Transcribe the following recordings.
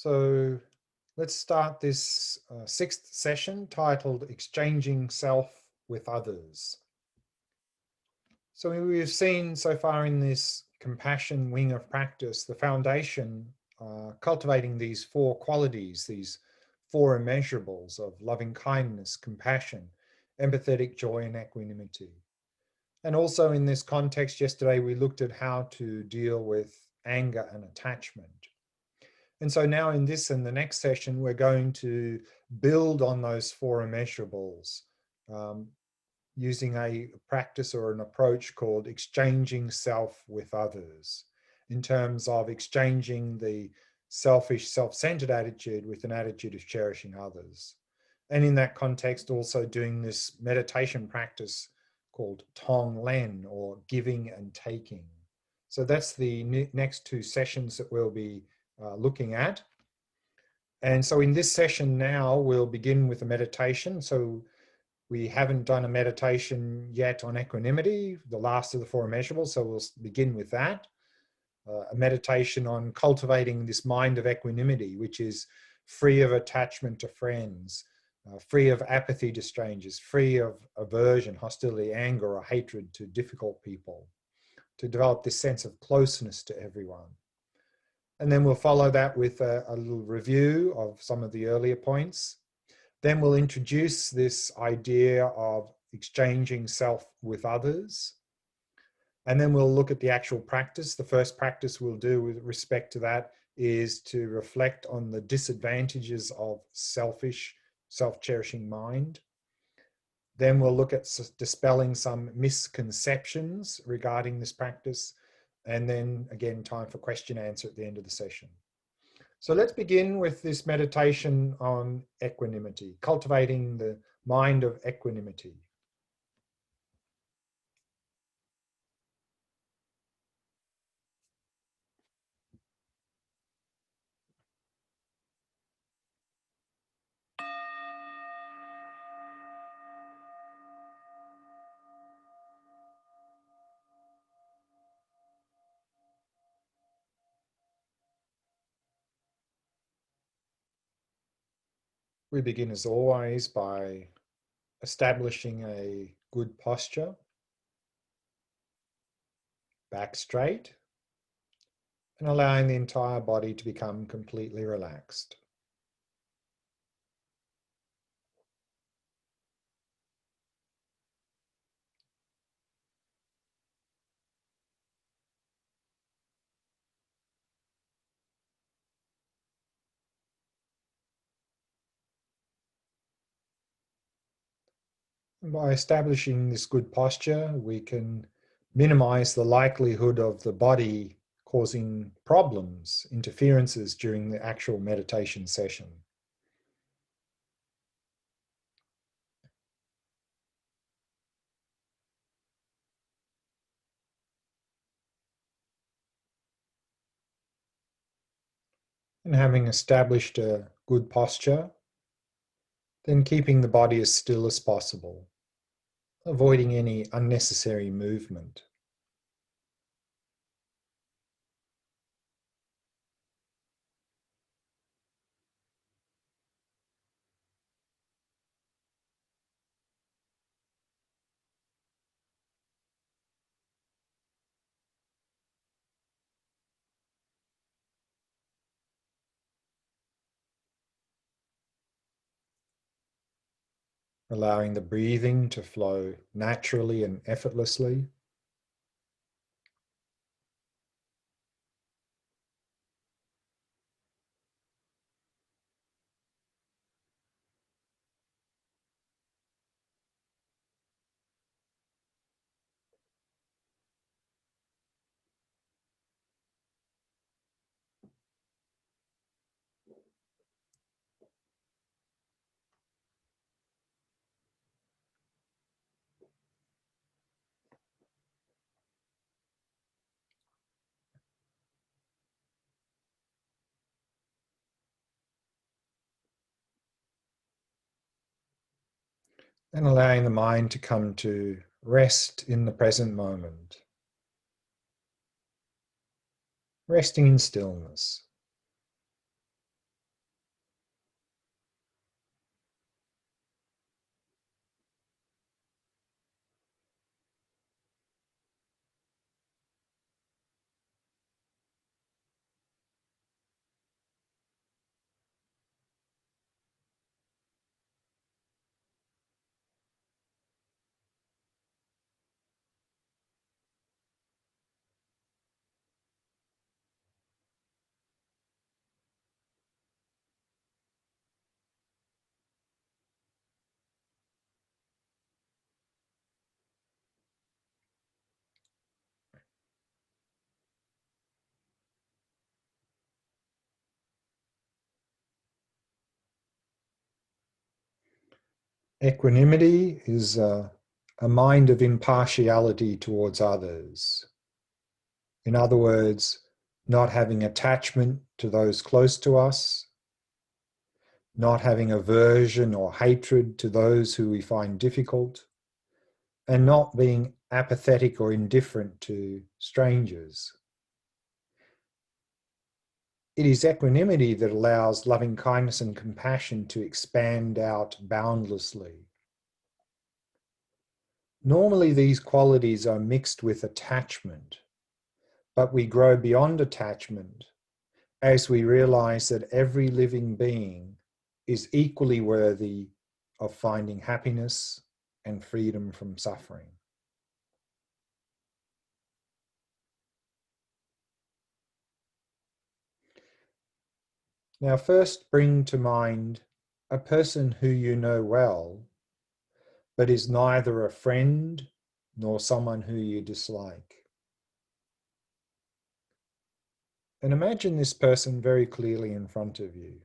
So let's start this sixth session titled Exchanging Self with Others. So we've seen so far in this compassion wing of practice, the foundation, cultivating these four qualities, these four immeasurables of loving kindness, compassion, empathetic joy, and equanimity. And also in this context, yesterday we looked at how to deal with anger and attachment. And so now in this and the next session, we're going to build on those four immeasurables using a practice or an approach called exchanging self with others, in terms of exchanging the selfish, self-centered attitude with an attitude of cherishing others. And in that context, also doing this meditation practice called Tong Len, or giving and taking. So that's the next two sessions that we'll be looking at. And so in this session now, we'll begin with a meditation. So we haven't done a meditation yet on equanimity, the last of the four immeasurables, so we'll begin with that. A meditation on cultivating this mind of equanimity, which is free of attachment to friends, free of apathy to strangers, free of aversion, hostility, anger, or hatred to difficult people, to develop this sense of closeness to everyone. And then we'll follow that with a little review of some of the earlier points. Then we'll introduce this idea of exchanging self with others. And then we'll look at the actual practice. The first practice we'll do with respect to that is to reflect on the disadvantages of selfish, self-cherishing mind. Then we'll look at dispelling some misconceptions regarding this practice. And then again, time for question answer at the end of the session. So let's begin with this meditation on equanimity, cultivating the mind of equanimity. We begin as always by establishing a good posture, back straight, and allowing the entire body to become completely relaxed. And by establishing this good posture, we can minimize the likelihood of the body causing problems, interferences during the actual meditation session. And having established a good posture, then keeping the body as still as possible, avoiding any unnecessary movement. Allowing the breathing to flow naturally and effortlessly. And allowing the mind to come to rest in the present moment. Resting in stillness. Equanimity is a mind of impartiality towards others. In other words, not having attachment to those close to us, not having aversion or hatred to those who we find difficult, and not being apathetic or indifferent to strangers. It is equanimity that allows loving kindness and compassion to expand out boundlessly. Normally, these qualities are mixed with attachment, but we grow beyond attachment as we realize that every living being is equally worthy of finding happiness and freedom from suffering. Now, first bring to mind a person who you know well, but is neither a friend nor someone who you dislike. And imagine this person very clearly in front of you.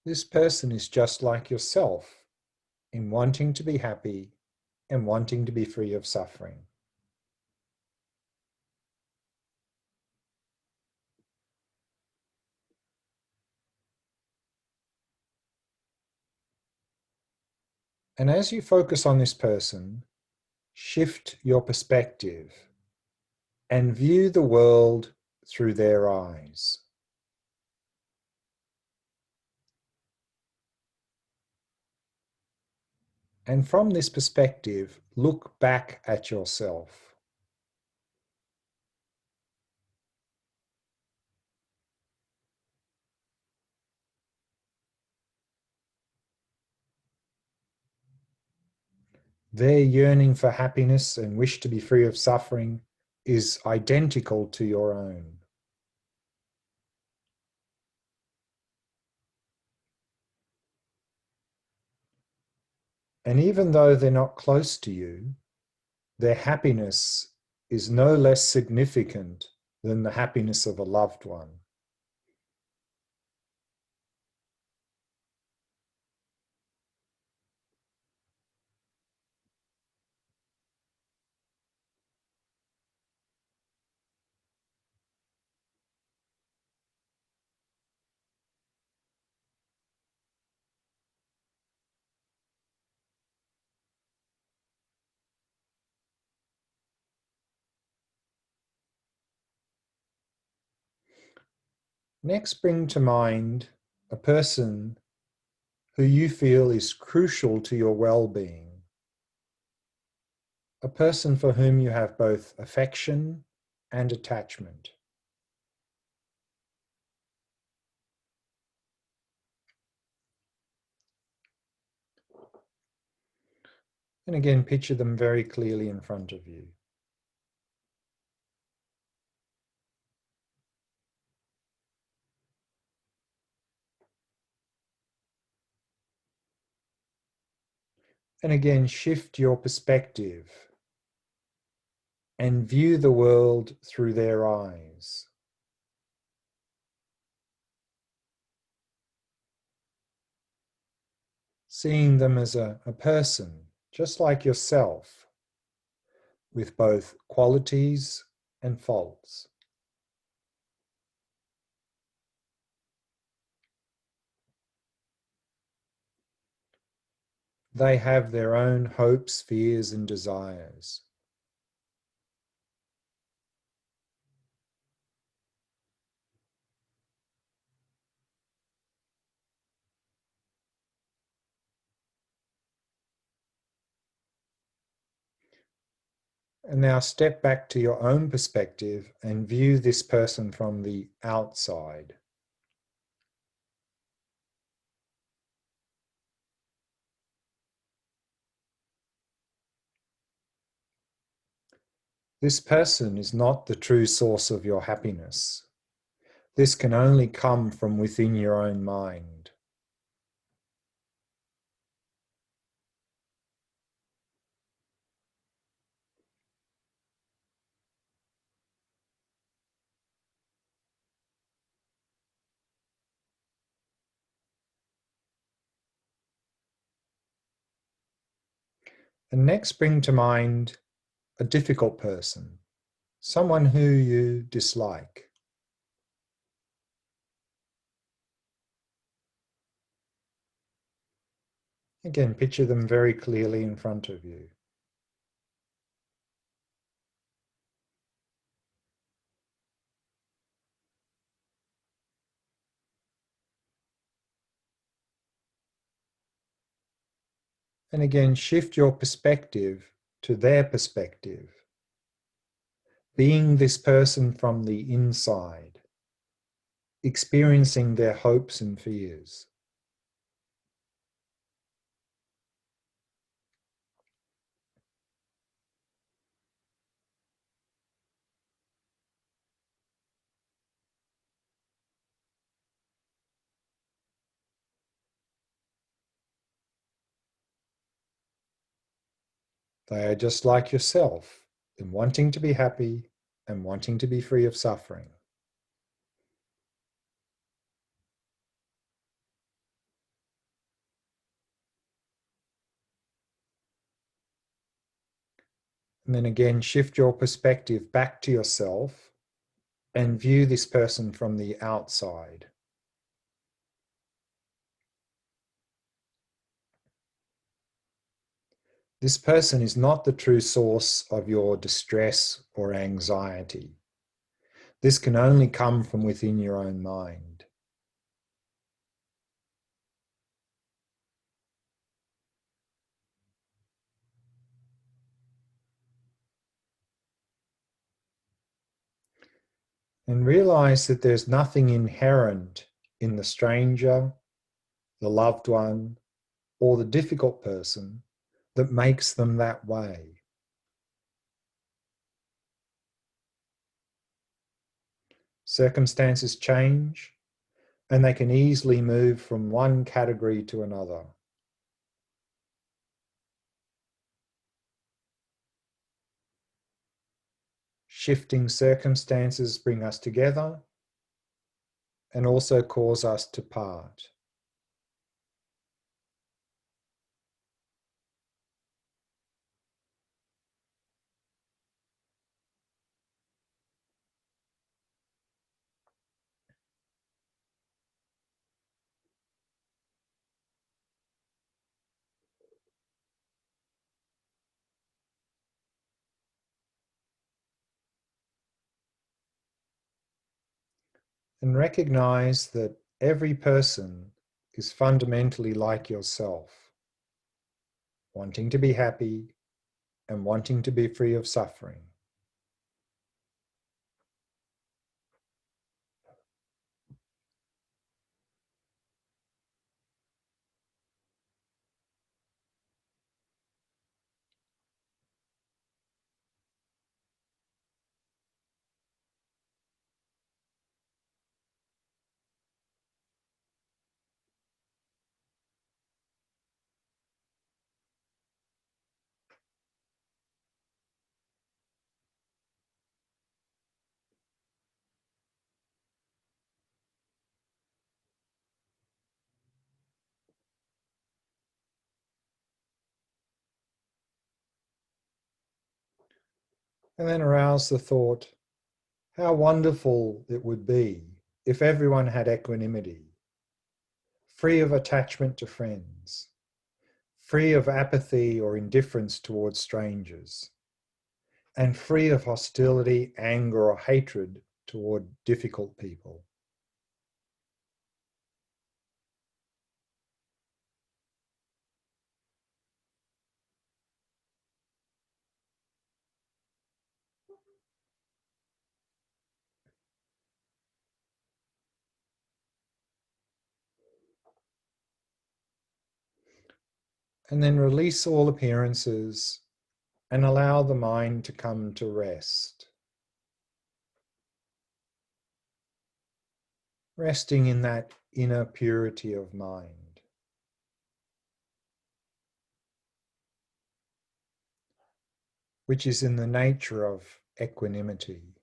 This person is just like yourself in wanting to be happy and wanting to be free of suffering. And as you focus on this person, shift your perspective and view the world through their eyes. And from this perspective, look back at yourself. Their yearning for happiness and wish to be free of suffering is identical to your own. And even though they're not close to you, their happiness is no less significant than the happiness of a loved one. Next, bring to mind a person who you feel is crucial to your well-being, a person for whom you have both affection and attachment. And again, picture them very clearly in front of you. And again, shift your perspective and view the world through their eyes. Seeing them as a person, just like yourself, with both qualities and faults. They have their own hopes, fears, and desires. And now step back to your own perspective and view this person from the outside. This person is not the true source of your happiness. This can only come from within your own mind. And next, bring to mind a difficult person, someone who you dislike. Again, picture them very clearly in front of you. And again, shift your perspective to their perspective, being this person from the inside, experiencing their hopes and fears. They are just like yourself in wanting to be happy and wanting to be free of suffering. And then again, shift your perspective back to yourself and view this person from the outside. This person is not the true source of your distress or anxiety. This can only come from within your own mind. And realize that there's nothing inherent in the stranger, the loved one, or the difficult person that makes them that way. Circumstances change, and they can easily move from one category to another. Shifting circumstances bring us together and also cause us to part. And recognize that every person is fundamentally like yourself, wanting to be happy and wanting to be free of suffering. And then arouse the thought, how wonderful it would be if everyone had equanimity, free of attachment to friends, free of apathy or indifference towards strangers, and free of hostility, anger, or hatred toward difficult people. And then release all appearances and allow the mind to come to rest. Resting in that inner purity of mind, which is in the nature of equanimity,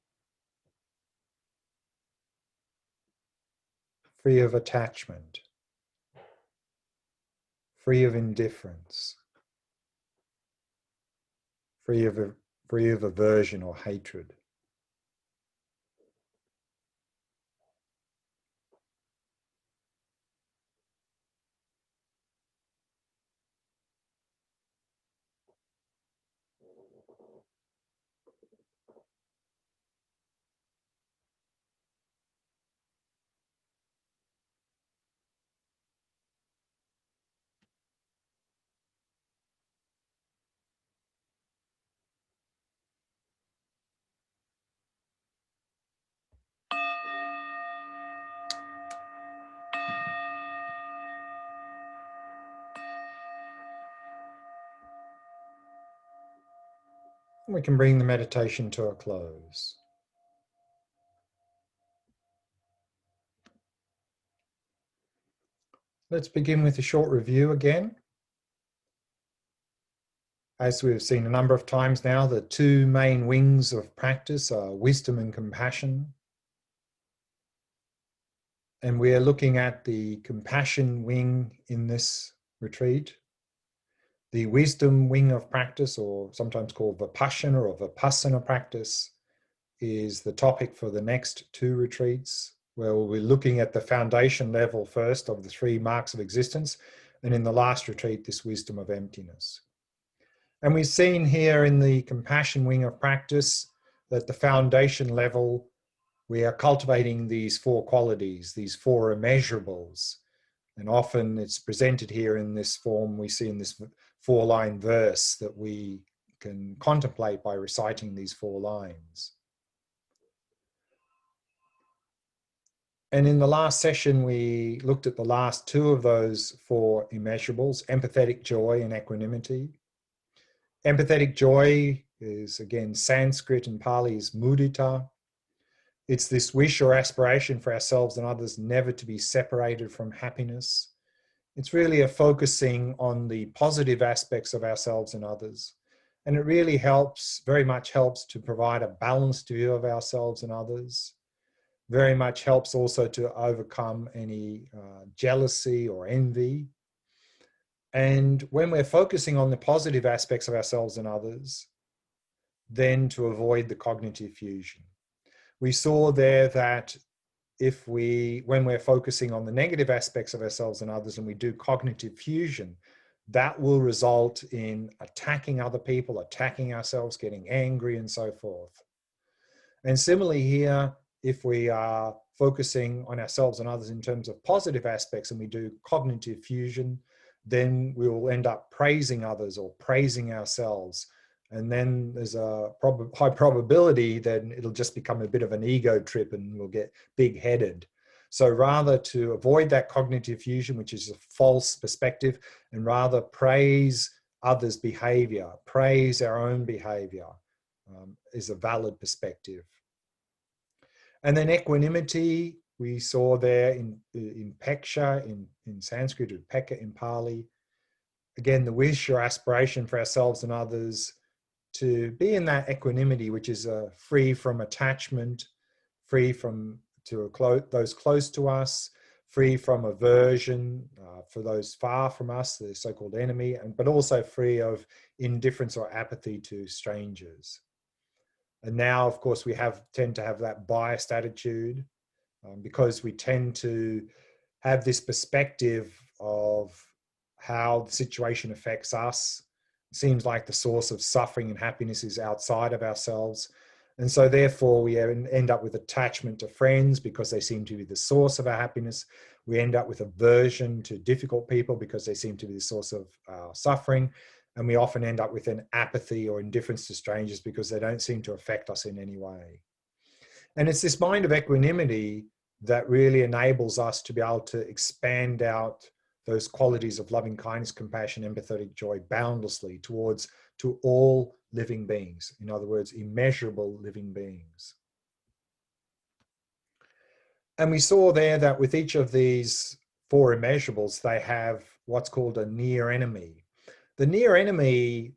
free of attachment, free of indifference. free of aversion or hatred. We can bring the meditation to a close. Let's begin with a short review again. As we've seen a number of times now, the two main wings of practice are wisdom and compassion. And we are looking at the compassion wing in this retreat. The wisdom wing of practice, or sometimes called Vipassana or Vipassana practice, is the topic for the next two retreats, where we'll be looking at the foundation level first of the three marks of existence, and in the last retreat, this wisdom of emptiness. And we've seen here in the compassion wing of practice that the foundation level, we are cultivating these four qualities, these four immeasurables. And often it's presented here in this form we see in this 4-line verse that we can contemplate by reciting these 4 lines. And in the last session, we looked at the last 2 of those 4 immeasurables, empathetic joy and equanimity. Empathetic joy is, again, Sanskrit and Pali is mudita. It's this wish or aspiration for ourselves and others never to be separated from happiness. It's really a focusing on the positive aspects of ourselves and others. And it really helps, very much helps to provide a balanced view of ourselves and others. Very much helps also to overcome any jealousy or envy. And when we're focusing on the positive aspects of ourselves and others, then to avoid the cognitive fusion. We saw there that when we're focusing on the negative aspects of ourselves and others and we do cognitive fusion, that will result in attacking other people, attacking ourselves, getting angry and so forth. And similarly here, if we are focusing on ourselves and others in terms of positive aspects and we do cognitive fusion, then we will end up praising others or praising ourselves. And then there's a high probability that it'll just become a bit of an ego trip and we'll get big-headed. So rather to avoid that cognitive fusion, which is a false perspective, and rather praise others' behavior, praise our own behavior, is a valid perspective. And then equanimity, we saw there in peksha, in Sanskrit, or pekka in Pali. Again, the wish or aspiration for ourselves and others to be in that equanimity, which is free from attachment, free from those close to us, free from aversion for those far from us, the so-called enemy, but also free of indifference or apathy to strangers. And now, of course, we tend to have that biased attitude because we tend to have this perspective of how the situation affects us. It seems like the source of suffering and happiness is outside of ourselves. And so therefore we end up with attachment to friends because they seem to be the source of our happiness. We end up with aversion to difficult people because they seem to be the source of our suffering. And we often end up with an apathy or indifference to strangers because they don't seem to affect us in any way. And it's this mind of equanimity that really enables us to be able to expand out those qualities of loving kindness, compassion, empathetic joy boundlessly to all living beings. In other words, immeasurable living beings. And we saw there that with each of these 4 immeasurables, they have what's called a near enemy. The near enemy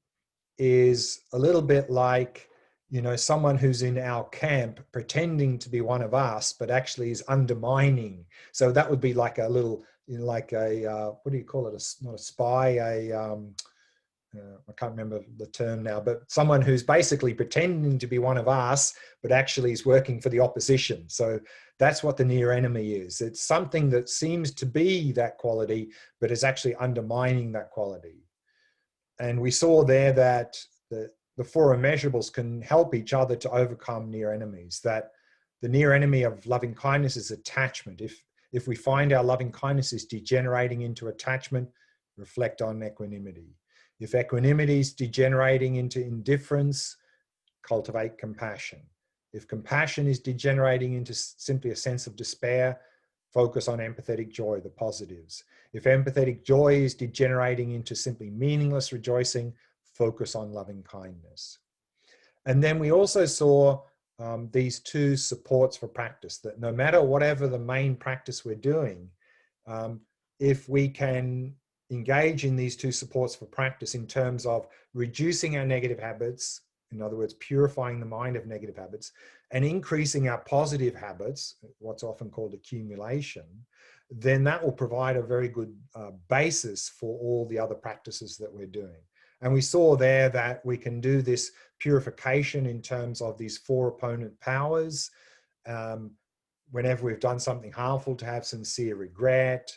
is a little bit like, someone who's in our camp pretending to be one of us, but actually is undermining. So that would be like a little, like a, what do you call it? Not a spy, I can't remember the term now, but someone who's basically pretending to be one of us, but actually is working for the opposition. So that's what the near enemy is. It's something that seems to be that quality, but is actually undermining that quality. And we saw there that the four immeasurables can help each other to overcome near enemies, that the near enemy of loving kindness is attachment. If we find our loving kindness is degenerating into attachment, reflect on equanimity. If equanimity is degenerating into indifference, cultivate compassion. If compassion is degenerating into simply a sense of despair, focus on empathetic joy, the positives. If empathetic joy is degenerating into simply meaningless rejoicing, focus on loving kindness. And then we also saw these two supports for practice, that no matter whatever the main practice we're doing, if we can engage in these two supports for practice in terms of reducing our negative habits, in other words, purifying the mind of negative habits, and increasing our positive habits, what's often called accumulation, then that will provide a very good basis for all the other practices that we're doing. And we saw there that we can do this purification in terms of these four opponent powers. Whenever we've done something harmful, to have sincere regret,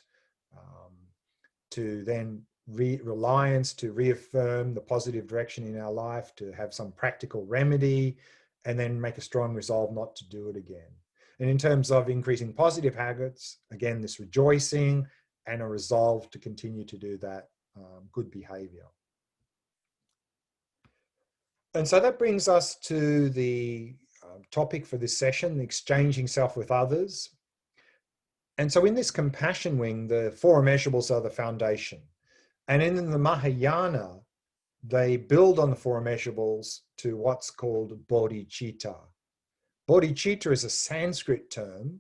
to then reliance, to reaffirm the positive direction in our life, to have some practical remedy, and then make a strong resolve not to do it again. And in terms of increasing positive habits, again, this rejoicing and a resolve to continue to do that good behavior. And so that brings us to the topic for this session, exchanging self with others. And so in this compassion wing, the four immeasurables are the foundation. And in the Mahayana, they build on the four immeasurables to what's called bodhicitta. Bodhicitta is a Sanskrit term,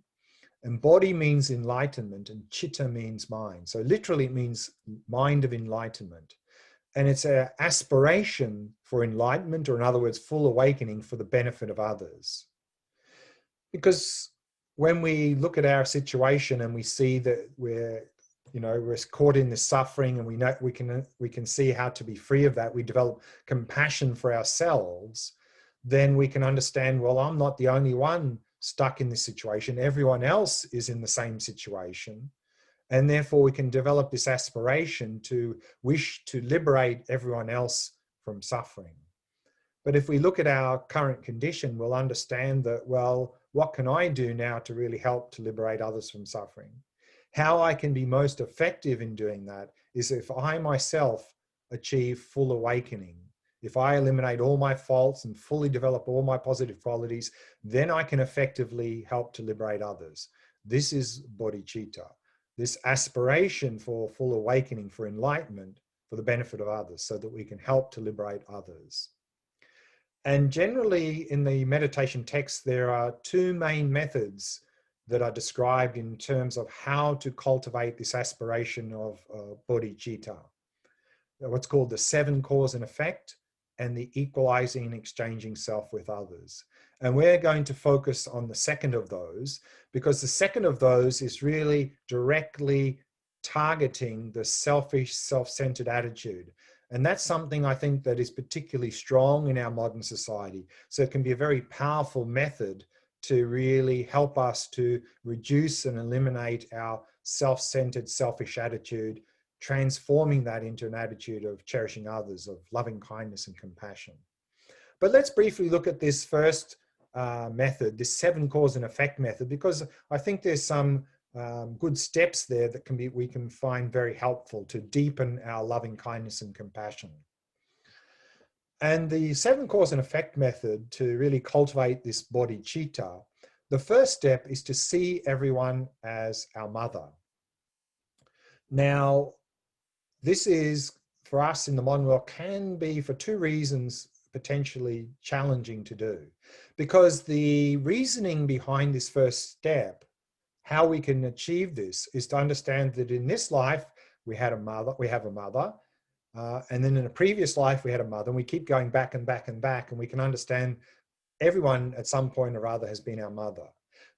and bodhi means enlightenment and chitta means mind. So literally it means mind of enlightenment. And it's an aspiration for enlightenment, or in other words, full awakening for the benefit of others. Because when we look at our situation and we see that we're caught in this suffering, and we know we can see how to be free of that, we develop compassion for ourselves, then we can understand, well, I'm not the only one stuck in this situation. Everyone else is in the same situation. And therefore we can develop this aspiration to wish to liberate everyone else from suffering. But if we look at our current condition, we'll understand that, well, what can I do now to really help to liberate others from suffering? How I can be most effective in doing that is if I myself achieve full awakening. If I eliminate all my faults and fully develop all my positive qualities, then I can effectively help to liberate others. This is bodhicitta, this aspiration for full awakening, for enlightenment, for the benefit of others, so that we can help to liberate others. And generally in the meditation text, there are two main methods that are described in terms of how to cultivate this aspiration of bodhicitta. What's called the 7 cause and effect, and the equalizing and exchanging self with others. And we're going to focus on the second of those, because the second of those is really directly targeting the selfish, self-centered attitude. And that's something I think that is particularly strong in our modern society. So it can be a very powerful method to really help us to reduce and eliminate our self-centered, selfish attitude, transforming that into an attitude of cherishing others, of loving kindness and compassion. But let's briefly look at this first method, this 7 cause and effect method, because I think there's some good steps there that we can find very helpful to deepen our loving kindness and compassion. And the 7 cause and effect method, to really cultivate this bodhicitta, the first step is to see everyone as our mother. Now, this is, for us in the modern world, can be, for 2 reasons, potentially challenging to do. Because the reasoning behind this first step, how we can achieve this, is to understand that in this life, we have a mother, and then in a previous life, we had a mother, and we keep going back and back and back, and we can understand everyone at some point or other has been our mother.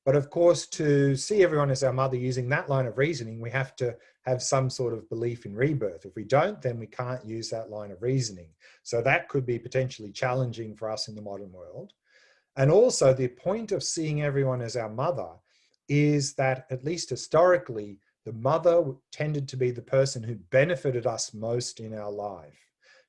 But of course, to see everyone as our mother using that line of reasoning, we have to have some sort of belief in rebirth. If we don't, then we can't use that line of reasoning. So that could be potentially challenging for us in the modern world. And also the point of seeing everyone as our mother is that, at least historically, the mother tended to be the person who benefited us most in our life,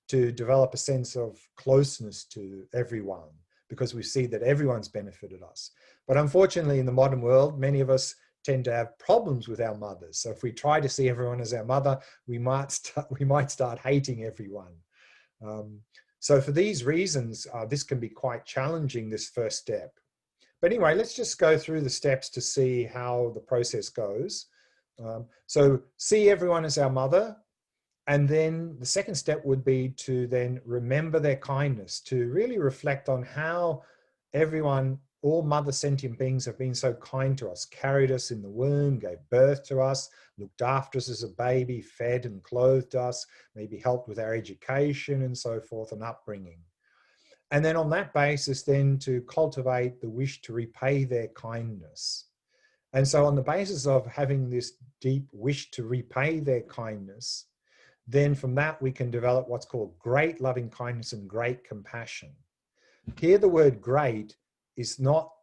to develop a sense of closeness to everyone, because we see that everyone's benefited us. But unfortunately, in the modern world, many of us tend to have problems with our mothers. So if we try to see everyone as our mother, we might start hating everyone. So for these reasons, this can be quite challenging, this first step. But anyway, let's just go through the steps to see how the process goes. So see everyone as our mother. And then the second step would be to then remember their kindness, to really reflect on how everyone, all mother sentient beings, have been so kind to us, carried us in the womb, gave birth to us, looked after us as a baby, fed and clothed us, maybe helped with our education and so forth, and upbringing. And then on that basis, then to cultivate the wish to repay their kindness. And so on the basis of having this deep wish to repay their kindness, then from that we can develop what's called great loving kindness and great compassion. Here the word great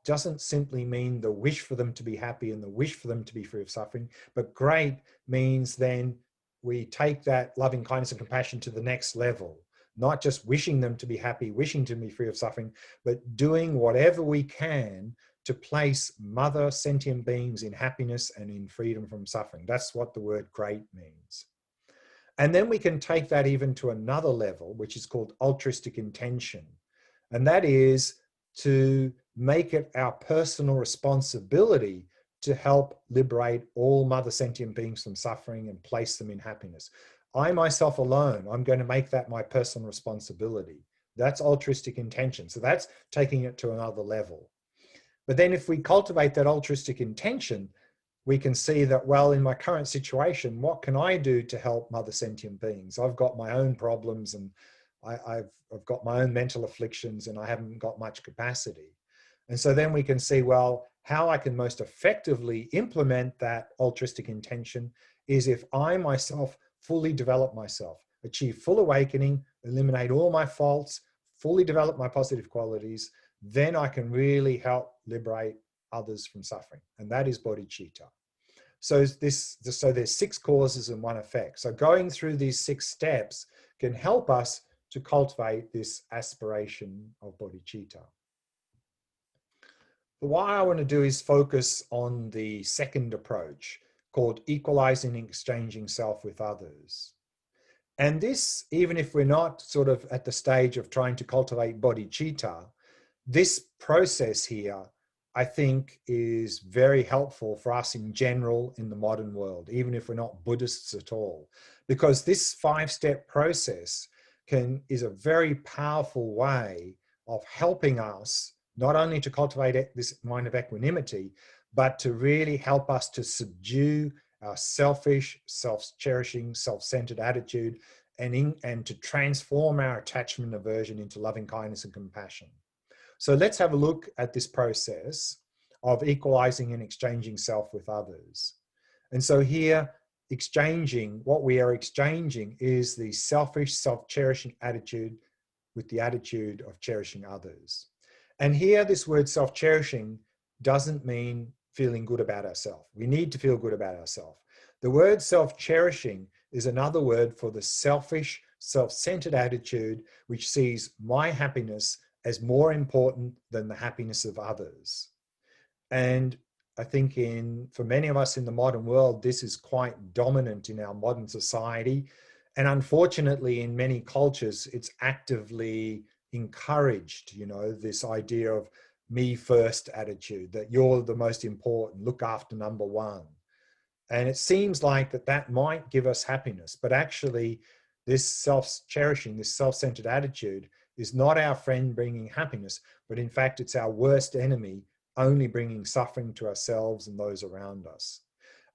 doesn't simply mean the wish for them to be happy and the wish for them to be free of suffering, but great means then we take that loving kindness and compassion to the next level, not just wishing them to be happy, wishing to be free of suffering, but doing whatever we can to place mother sentient beings in happiness and in freedom from suffering. That's what the word great means. And then we can take that even to another level, which is called altruistic intention. And that is to make it our personal responsibility to help liberate all mother sentient beings from suffering and place them in happiness. I myself alone, I'm going to make that my personal responsibility. That's altruistic intention. So that's taking it to another level. But then if we cultivate that altruistic intention, we can see that, well, in my current situation, what can I do to help mother sentient beings? I've got my own problems and I've got my own mental afflictions and I haven't got much capacity. And so then we can see, well, how I can most effectively implement that altruistic intention is if I myself fully develop myself, achieve full awakening, eliminate all my faults, fully develop my positive qualities, then I can really help liberate others from suffering. And that is bodhicitta. So there's 6 causes and 1 effect. So going through these 6 steps can help us to cultivate this aspiration of bodhicitta. But what I want to do is focus on the second approach called equalizing and exchanging self with others. And this, even if we're not sort of at the stage of trying to cultivate bodhicitta, this process here, I think, is very helpful for us in general in the modern world, even if we're not Buddhists at all, because this 5-step process is a very powerful way of helping us not only to cultivate this mind of equanimity, but to really help us to subdue our selfish, self-cherishing, self-centered attitude and to transform our attachment and aversion into loving kindness and compassion. So let's have a look at this process of equalizing and exchanging self with others. And so here, what we are exchanging is the selfish, self-cherishing attitude with the attitude of cherishing others. And here, this word self-cherishing doesn't mean feeling good about ourselves. We need to feel good about ourselves. The word self-cherishing is another word for the selfish, self-centered attitude which sees my happiness as more important than the happiness of others. And I think for many of us in the modern world, this is quite dominant in our modern society. And unfortunately, in many cultures, it's actively encouraged, this idea of me first attitude, that you're the most important, look after number one. And it seems like that might give us happiness, but actually this self-cherishing, this self-centered attitude is not our friend bringing happiness, but in fact, it's our worst enemy, only bringing suffering to ourselves and those around us.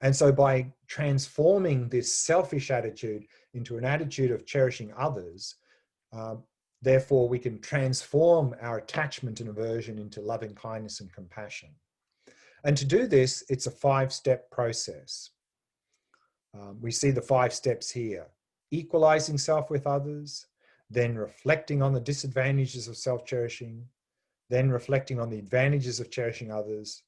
And so by transforming this selfish attitude into an attitude of cherishing others, therefore we can transform our attachment and aversion into loving kindness and compassion. And to do this, it's a 5-step process. We see the 5 steps here: equalizing self with others, then reflecting on the disadvantages of self-cherishing, then reflecting on the advantages of cherishing others.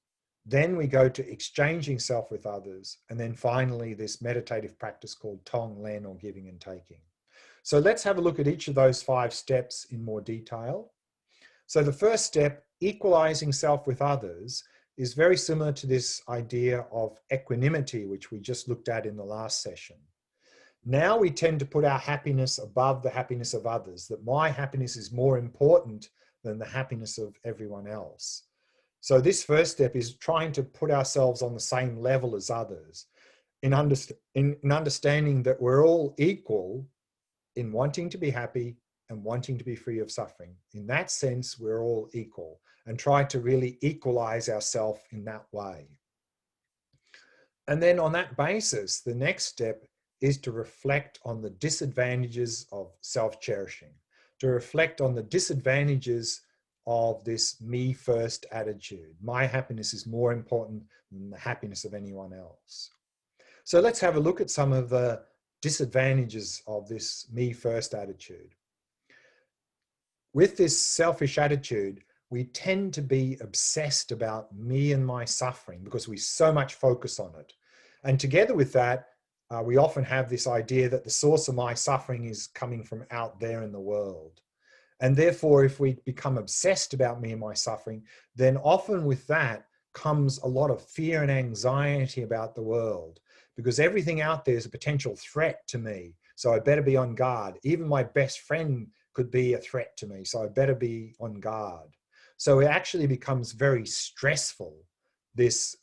Then we go to exchanging self with others. And then finally, this meditative practice called Tong Len, or giving and taking. So let's have a look at each of those 5 steps in more detail. So the first step, equalizing self with others, is very similar to this idea of equanimity, which we just looked at in the last session. Now we tend to put our happiness above the happiness of others, that my happiness is more important than the happiness of everyone else. So this first step is trying to put ourselves on the same level as others, in understanding that we're all equal in wanting to be happy and wanting to be free of suffering. In that sense, we're all equal, and try to really equalize ourselves in that way. And then on that basis, the next step is to reflect on the disadvantages of self-cherishing, to reflect on the disadvantages of this me first attitude. My happiness is more important than the happiness of anyone else. So let's have a look at some of the disadvantages of this me first attitude. With this selfish attitude, we tend to be obsessed about me and my suffering because we so much focus on it. And together with that, we often have this idea that the source of my suffering is coming from out there in the world. And therefore, if we become obsessed about me and my suffering, then often with that comes a lot of fear and anxiety about the world, because everything out there is a potential threat to me. So I better be on guard. Even my best friend could be a threat to me, so I better be on guard. So it actually becomes very stressful, this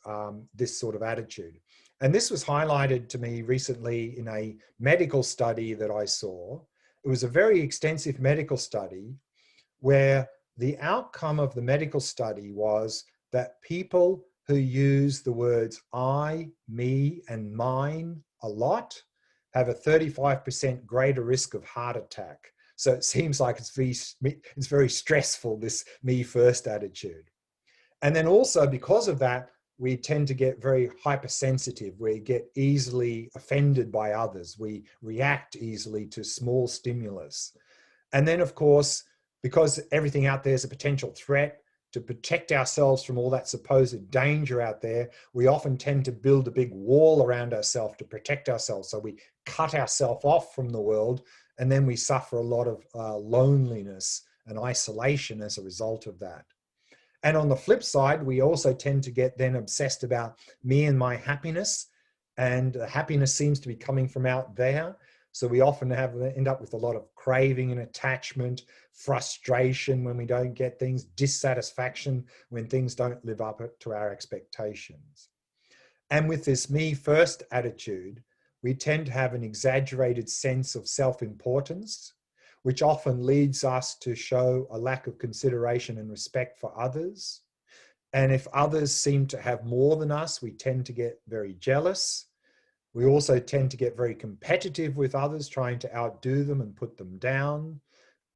sort of attitude. And this was highlighted to me recently in a medical study that I saw. It was a very extensive medical study where the outcome of the medical study was that people who use the words I, me, and mine a lot have a 35% greater risk of heart attack. So it seems like it's very stressful, this me first attitude. And then also because of that, we tend to get very hypersensitive. We get easily offended by others. We react easily to small stimulus. And then of course, because everything out there is a potential threat, to protect ourselves from all that supposed danger out there, we often tend to build a big wall around ourselves to protect ourselves. So we cut ourselves off from the world, and then we suffer a lot of loneliness and isolation as a result of that. And on the flip side, we also tend to get then obsessed about me and my happiness, and happiness seems to be coming from out there. So we often end up with a lot of craving and attachment, frustration when we don't get things, dissatisfaction when things don't live up to our expectations. And with this me first attitude, we tend to have an exaggerated sense of self-importance, which often leads us to show a lack of consideration and respect for others. And if others seem to have more than us, we tend to get very jealous. We also tend to get very competitive with others, trying to outdo them and put them down.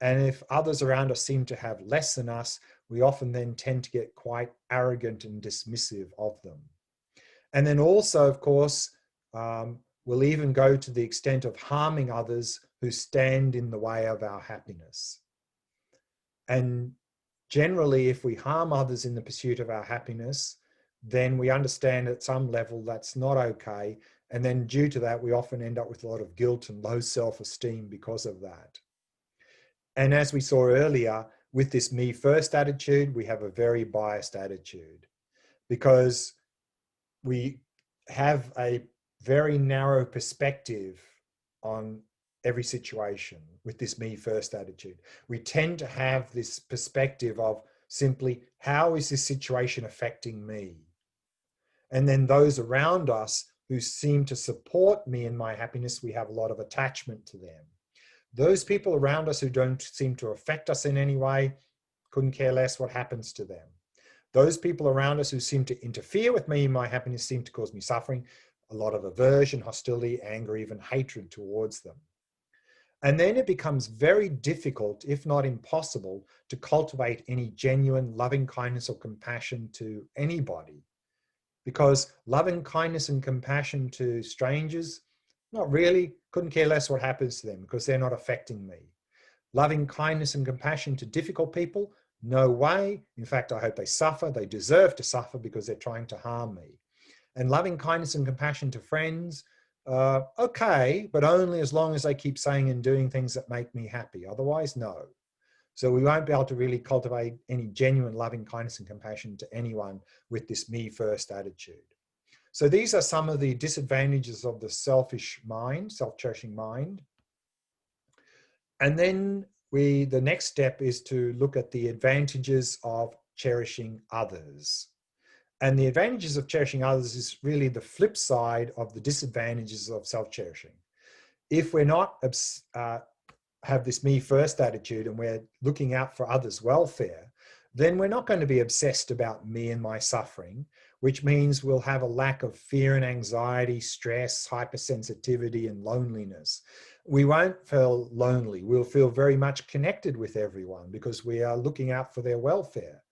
And if others around us seem to have less than us, we often then tend to get quite arrogant and dismissive of them. And then also, of course, we'll even go to the extent of harming others who stand in the way of our happiness. And generally, if we harm others in the pursuit of our happiness, then we understand at some level that's not okay. And then due to that, we often end up with a lot of guilt and low self-esteem because of that. And as we saw earlier, with this me first attitude, we have a very biased attitude because we have a very narrow perspective on every situation with this me first attitude. We tend to have this perspective of simply, how is this situation affecting me? And then those around us who seem to support me in my happiness, we have a lot of attachment to them. Those people around us who don't seem to affect us in any way, couldn't care less what happens to them. Those people around us who seem to interfere with me in my happiness seem to cause me suffering, a lot of aversion, hostility, anger, even hatred towards them. And then it becomes very difficult, if not impossible, to cultivate any genuine loving kindness or compassion to anybody. because loving kindness and compassion to strangers, not really, couldn't care less what happens to them because they're not affecting me. Loving kindness and compassion to difficult people, no way. In fact, I hope they suffer. They deserve to suffer because they're trying to harm me. And loving kindness and compassion to friends, okay, but only as long as they keep saying and doing things that make me happy. Otherwise, no. So we won't be able to really cultivate any genuine loving kindness and compassion to anyone with this me first attitude. So these are some of the disadvantages of the selfish mind, self-cherishing mind. And then the next step is to look at the advantages of cherishing others. And the advantages of cherishing others is really the flip side of the disadvantages of self-cherishing. If we're not have this me first attitude and we're looking out for others' welfare, then we're not going to be obsessed about me and my suffering, which means we'll have a lack of fear and anxiety, stress, hypersensitivity, and loneliness. We won't feel lonely. We'll feel very much connected with everyone because we are looking out for their welfare.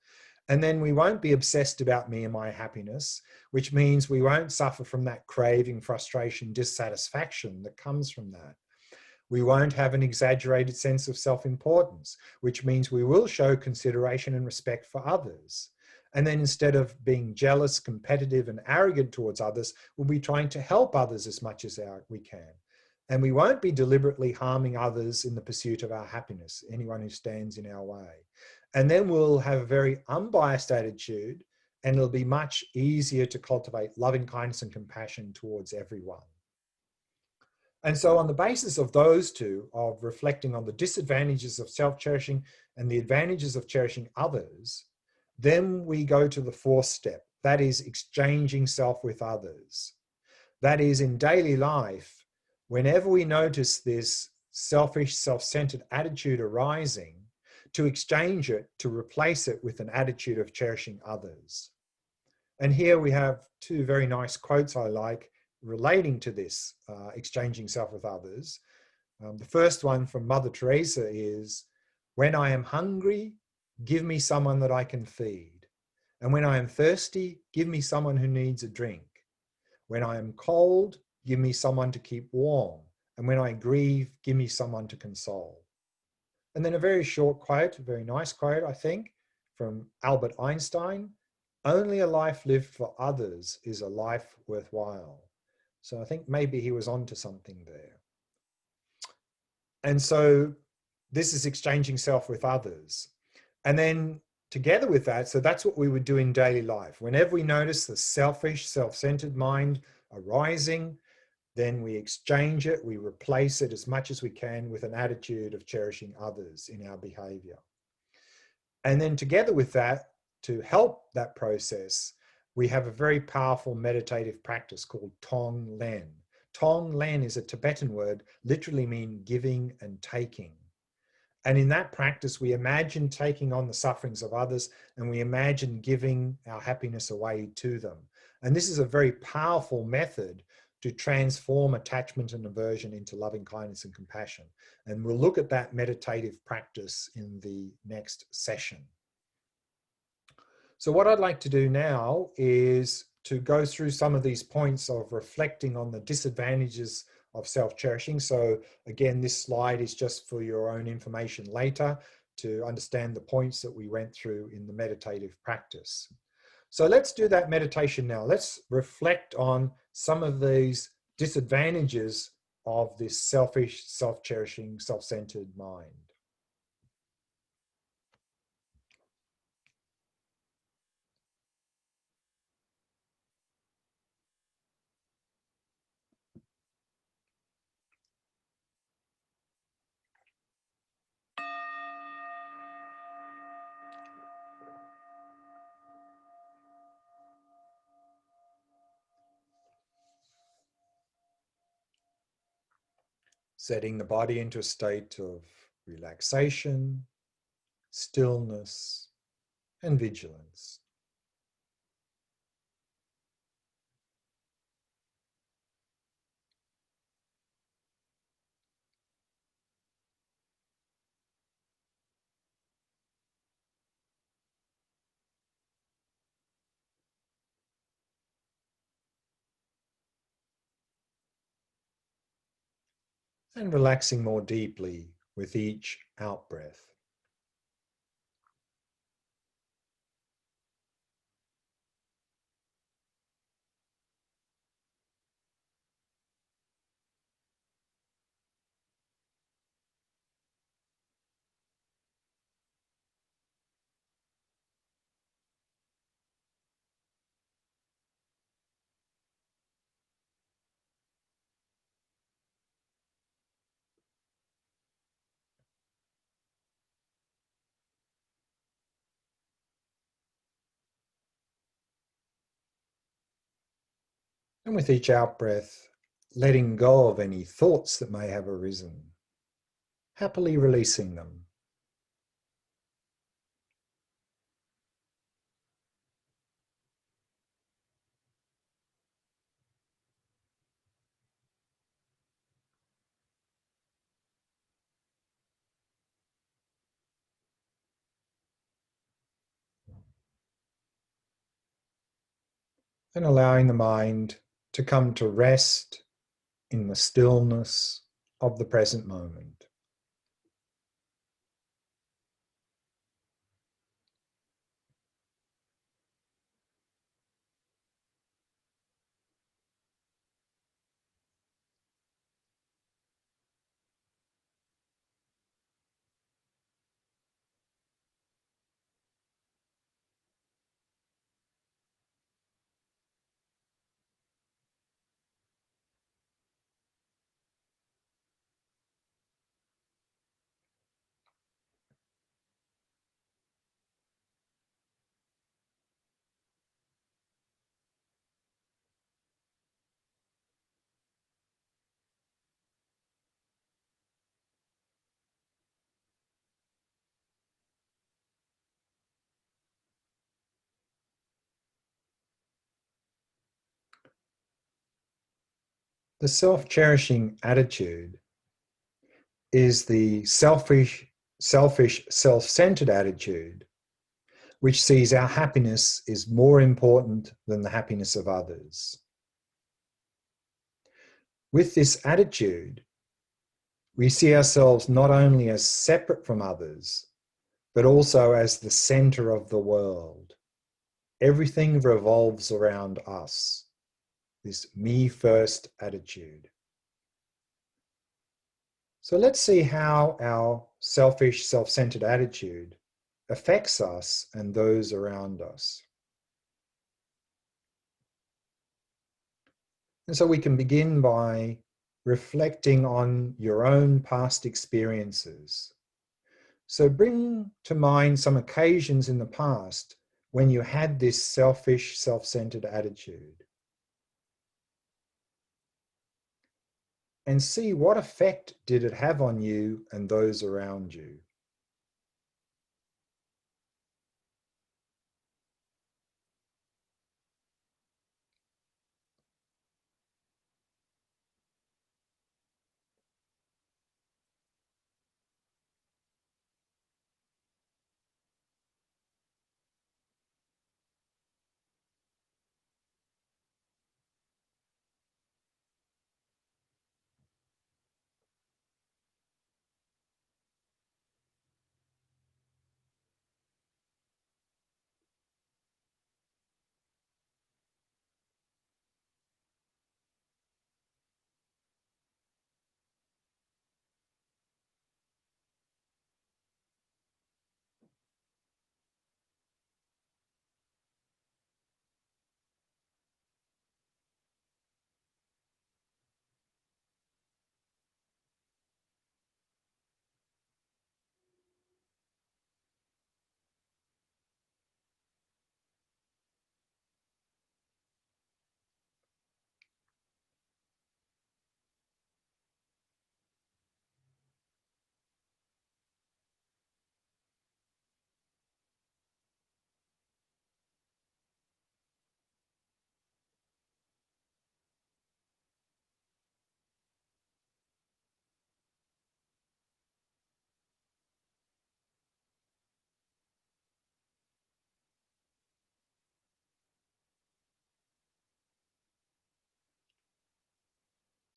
And then we won't be obsessed about me and my happiness, which means we won't suffer from that craving, frustration, dissatisfaction that comes from that. We won't have an exaggerated sense of self-importance, which means we will show consideration and respect for others. And then instead of being jealous, competitive, and arrogant towards others, we'll be trying to help others as much as we can. And we won't be deliberately harming others in the pursuit of our happiness, anyone who stands in our way. And then we'll have a very unbiased attitude, and it'll be much easier to cultivate loving kindness and compassion towards everyone. And so on the basis of those two, of reflecting on the disadvantages of self-cherishing and the advantages of cherishing others, then we go to the fourth step, that is exchanging self with others. That is, in daily life, whenever we notice this selfish, self-centered attitude arising, to exchange it, to replace it with an attitude of cherishing others. And here we have two very nice quotes I like relating to this, exchanging self with others. The first one from Mother Teresa is, when I am hungry, give me someone that I can feed. And when I am thirsty, give me someone who needs a drink. When I am cold, give me someone to keep warm. And when I grieve, give me someone to console. And then a very short quote, a very nice quote, I think, from Albert Einstein, only a life lived for others is a life worthwhile. So I think maybe he was onto something there. And so this is exchanging self with others. And then together with that, so that's what we would do in daily life. Whenever we notice the selfish, self-centered mind arising, then we exchange it, we replace it as much as we can with an attitude of cherishing others in our behavior. And then together with that, to help that process, we have a very powerful meditative practice called Tong Len. Tong Len is a Tibetan word, literally mean giving and taking. And in that practice, we imagine taking on the sufferings of others and we imagine giving our happiness away to them. And this is a very powerful method to transform attachment and aversion into loving kindness and compassion. And we'll look at that meditative practice in the next session. So what I'd like to do now is to go through some of these points of reflecting on the disadvantages of self-cherishing. So again, this slide is just for your own information later to understand the points that we went through in the meditative practice. So let's do that meditation now. Let's reflect on some of these disadvantages of this selfish, self-cherishing, self-centered mind. Setting the body into a state of relaxation, stillness, and vigilance. and relaxing more deeply with each out-breath. And with each out-breath, letting go of any thoughts that may have arisen, happily releasing them. And allowing the mind to come to rest in the stillness of the present moment. The self-cherishing attitude is the selfish, self-centered attitude, which sees our happiness is more important than the happiness of others. With this attitude, we see ourselves not only as separate from others, but also as the center of the world. Everything revolves around us, this me first attitude. So let's see how our selfish, self-centered attitude affects us and those around us. And so we can begin by reflecting on your own past experiences. So bring to mind some occasions in the past when you had this selfish, self-centered attitude. And see what effect did it have on you and those around you.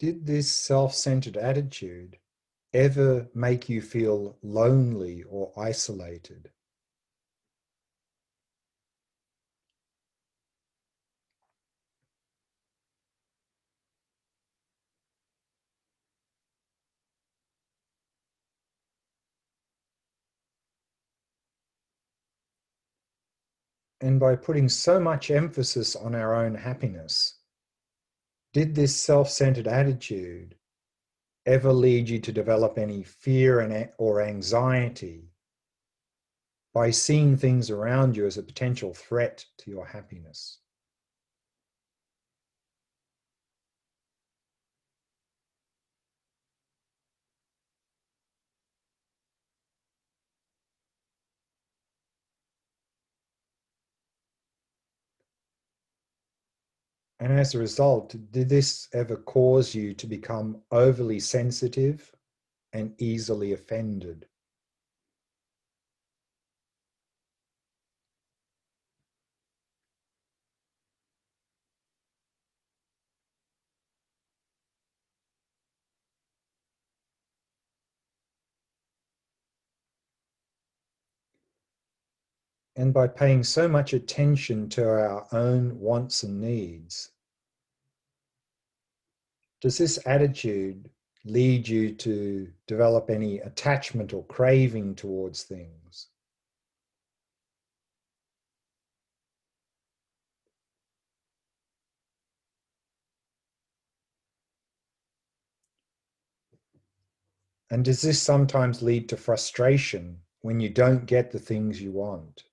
Did this self-centered attitude ever make you feel lonely or isolated? And by putting so much emphasis on our own happiness, did this self-centered attitude ever lead you to develop any fear or anxiety by seeing things around you as a potential threat to your happiness? And as a result, did this ever cause you to become overly sensitive and easily offended? And by paying so much attention to our own wants and needs, does this attitude lead you to develop any attachment or craving towards things? And does this sometimes lead to frustration when you don't get the things you want?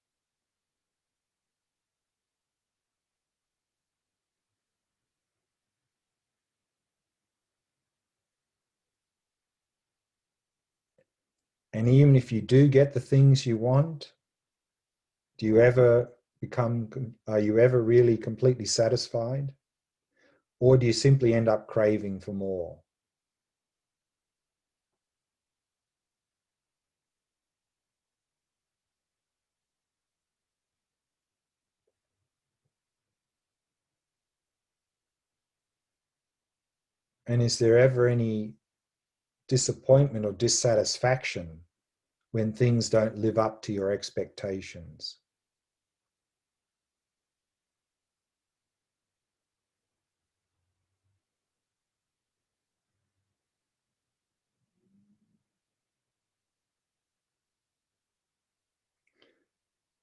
And even if you do get the things you want, do you ever are you ever really completely satisfied? Or do you simply end up craving for more? And is there ever any disappointment or dissatisfaction when things don't live up to your expectations?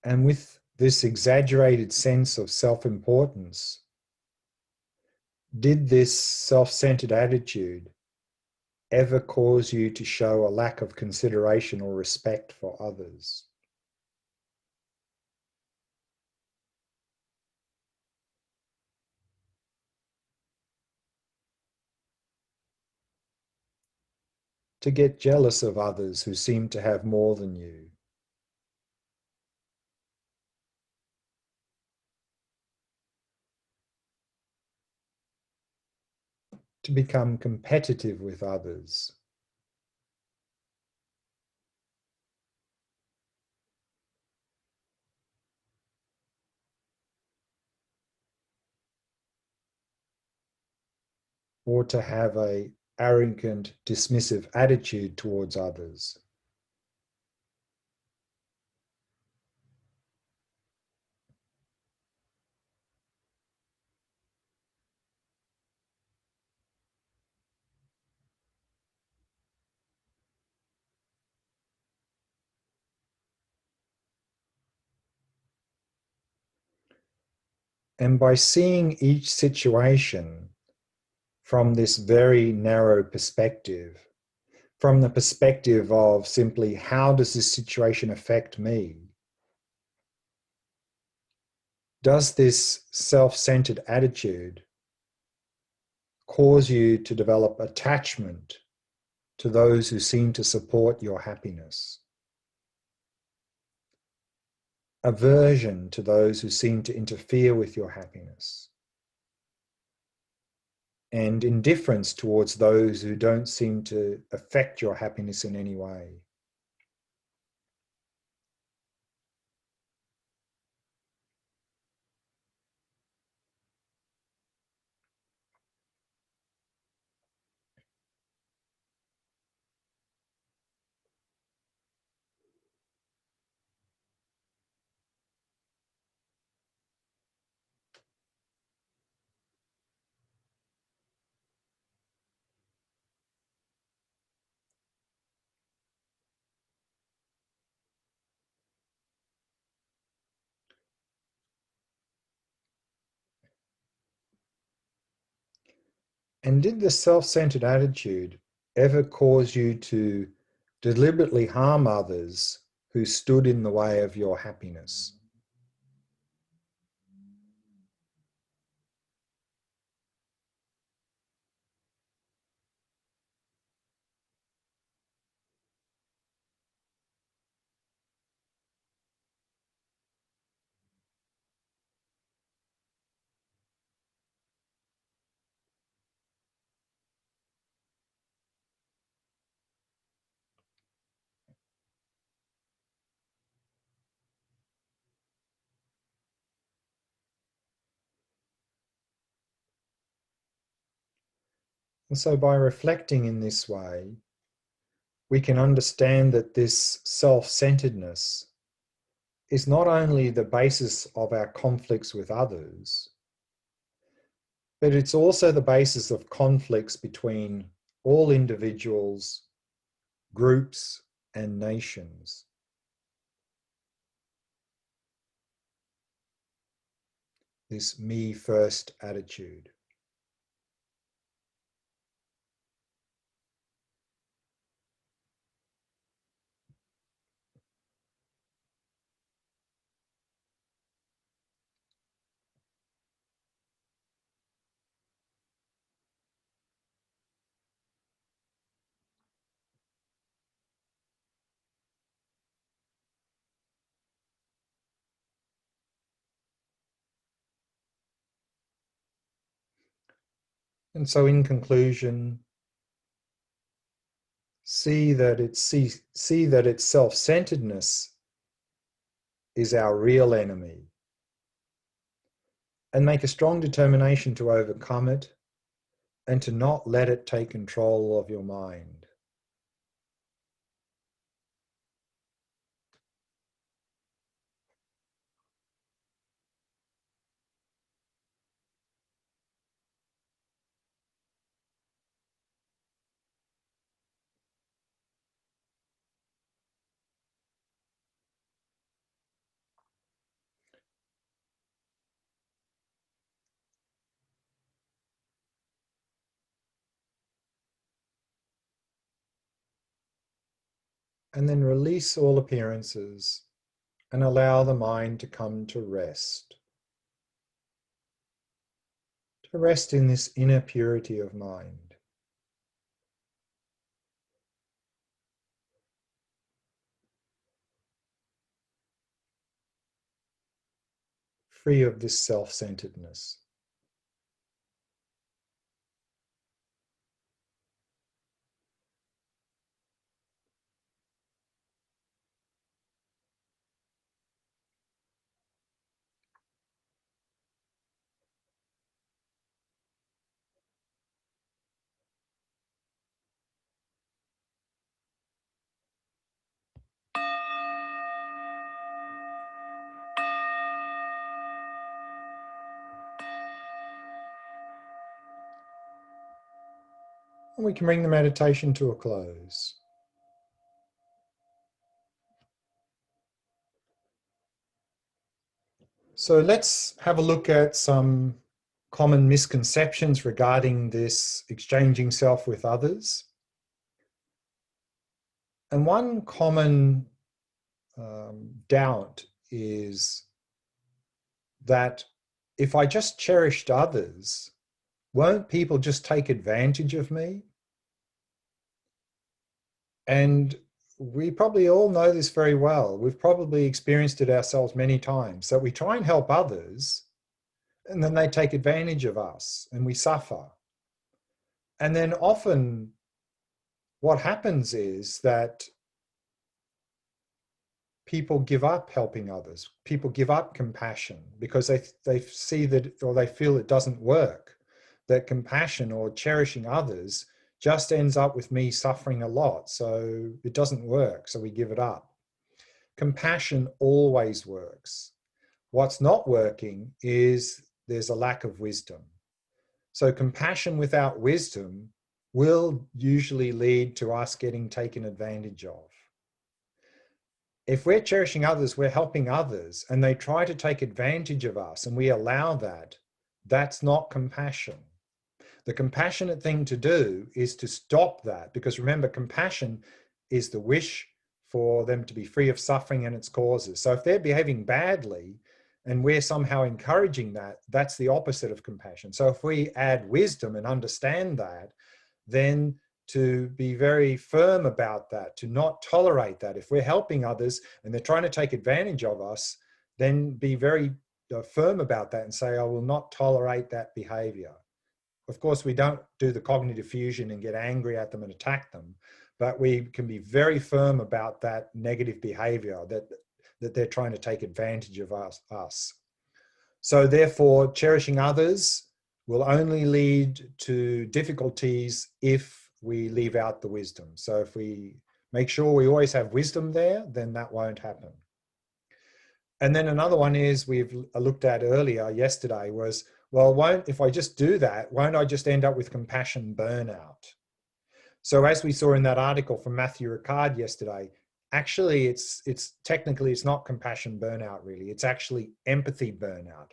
And with this exaggerated sense of self-importance, did this self-centered attitude ever cause you to show a lack of consideration or respect for others? To get jealous of others who seem to have more than you? To become competitive with others? Or to have a arrogant, dismissive attitude towards others? And by seeing each situation from this very narrow perspective, from the perspective of simply how does this situation affect me, does this self-centered attitude cause you to develop attachment to those who seem to support your happiness, aversion to those who seem to interfere with your happiness, and indifference towards those who don't seem to affect your happiness in any way? And did the self-centered attitude ever cause you to deliberately harm others who stood in the way of your happiness? And so by reflecting in this way, we can understand that this self-centeredness is not only the basis of our conflicts with others, but it's also the basis of conflicts between all individuals, groups, and nations. This me first attitude. And so in conclusion, see that its self-centeredness is our real enemy, and make a strong determination to overcome it and to not let it take control of your mind. And then release all appearances and allow the mind to come to rest in this inner purity of mind. Free of this self-centeredness. And we can bring the meditation to a close. So let's have a look at some common misconceptions regarding this exchanging self with others. And one common doubt is that if I just cherished others, won't people just take advantage of me? And we probably all know this very well. We've probably experienced it ourselves many times, that we try and help others and then they take advantage of us and we suffer. And then often what happens is that people give up helping others. People give up compassion because they see that, or they feel it doesn't work, that compassion or cherishing others just ends up with me suffering a lot. So it doesn't work. So we give it up. Compassion always works. What's not working is there's a lack of wisdom. So compassion without wisdom will usually lead to us getting taken advantage of. If we're cherishing others, we're helping others, and they try to take advantage of us and we allow that, that's not compassion. The compassionate thing to do is to stop that, because remember, compassion is the wish for them to be free of suffering and its causes. So if they're behaving badly and we're somehow encouraging that, that's the opposite of compassion. So if we add wisdom and understand that, then to be very firm about that, to not tolerate that. If we're helping others and they're trying to take advantage of us, then be very firm about that and say, I will not tolerate that behavior. Of course, we don't do the cognitive fusion and get angry at them and attack them, but we can be very firm about that negative behavior that they're trying to take advantage of us. So therefore, cherishing others will only lead to difficulties if we leave out the wisdom. So if we make sure we always have wisdom there, then that won't happen. And then another one is we've looked at earlier yesterday was, well, if I just do that, won't I just end up with compassion burnout? So as we saw in that article from Matthew Ricard yesterday, actually it's technically it's not compassion burnout really, it's actually empathy burnout.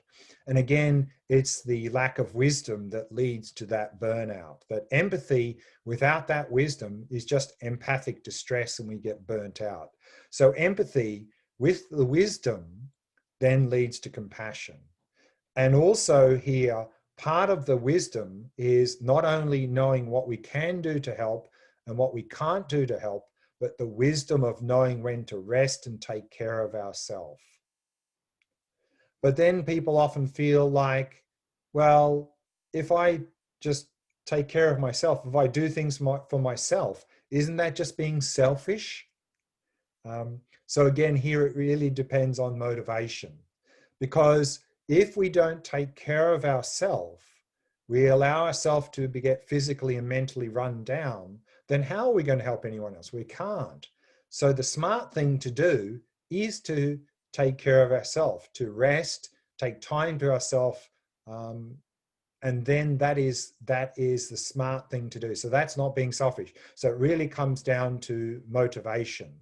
And again, it's the lack of wisdom that leads to that burnout. That empathy without that wisdom is just empathic distress and we get burnt out. So empathy with the wisdom then leads to compassion. And also here, part of the wisdom is not only knowing what we can do to help and what we can't do to help, but the wisdom of knowing when to rest and take care of ourselves. But then people often feel like, well, if I just take care of myself, if I do things for myself, isn't that just being selfish? So again, here it really depends on motivation, because if we don't take care of ourselves, we allow ourselves to get physically and mentally run down, then how are we going to help anyone else? We can't. So the smart thing to do is to take care of ourselves, to rest, take time to ourselves, and then that is the smart thing to do. So that's not being selfish. So it really comes down to motivation.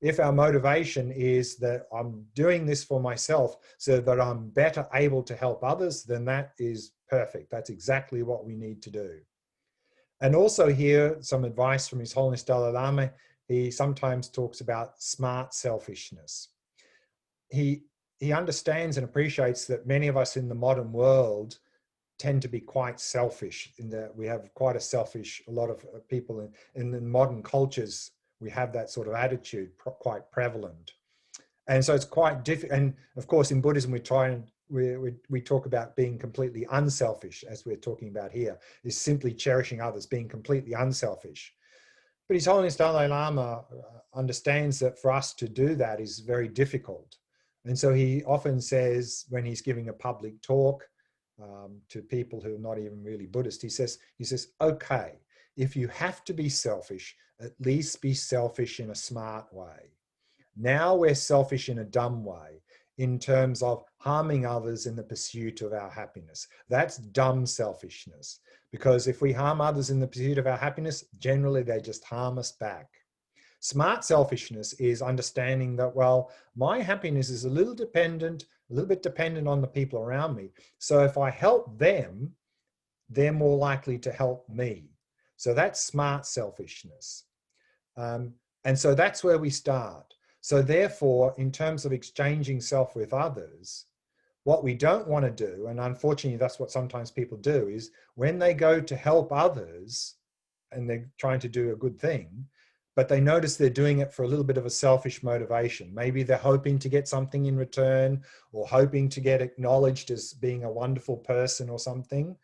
If our motivation is that I'm doing this for myself so that I'm better able to help others, then that is perfect. That's exactly what we need to do. And also here, some advice from His Holiness Dalai Lama. He sometimes talks about smart selfishness. He understands and appreciates that many of us in the modern world tend to be quite selfish, in that we have quite a lot of people in the modern cultures, we have that sort of attitude quite prevalent. And so it's quite difficult. And of course, in Buddhism, we talk about being completely unselfish, as we're talking about here, is simply cherishing others, being completely unselfish. But His Holiness Dalai Lama understands that for us to do that is very difficult. And so he often says, when he's giving a public talk to people who are not even really Buddhist, he says, okay, if you have to be selfish, at least be selfish in a smart way. Now we're selfish in a dumb way, in terms of harming others in the pursuit of our happiness. That's dumb selfishness, because if we harm others in the pursuit of our happiness, generally they just harm us back. Smart selfishness is understanding that, well, my happiness is a little bit dependent on the people around me. So if I help them, they're more likely to help me. So that's smart selfishness. And so that's where we start. So therefore, in terms of exchanging self with others, what we don't want to do, and unfortunately that's what sometimes people do, is when they go to help others and they're trying to do a good thing, but they notice they're doing it for a little bit of a selfish motivation. Maybe they're hoping to get something in return, or hoping to get acknowledged as being a wonderful person or something.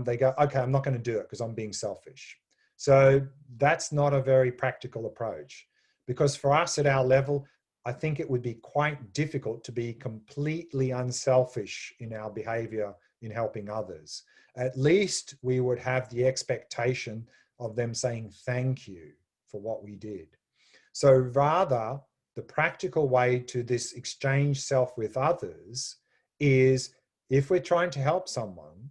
They go, okay, I'm not going to do it because I'm being selfish. So that's not a very practical approach, because for us at our level, I think it would be quite difficult to be completely unselfish in our behavior in helping others. At least we would have the expectation of them saying thank you for what we did. So rather, the practical way to this exchange self with others is, if we're trying to help someone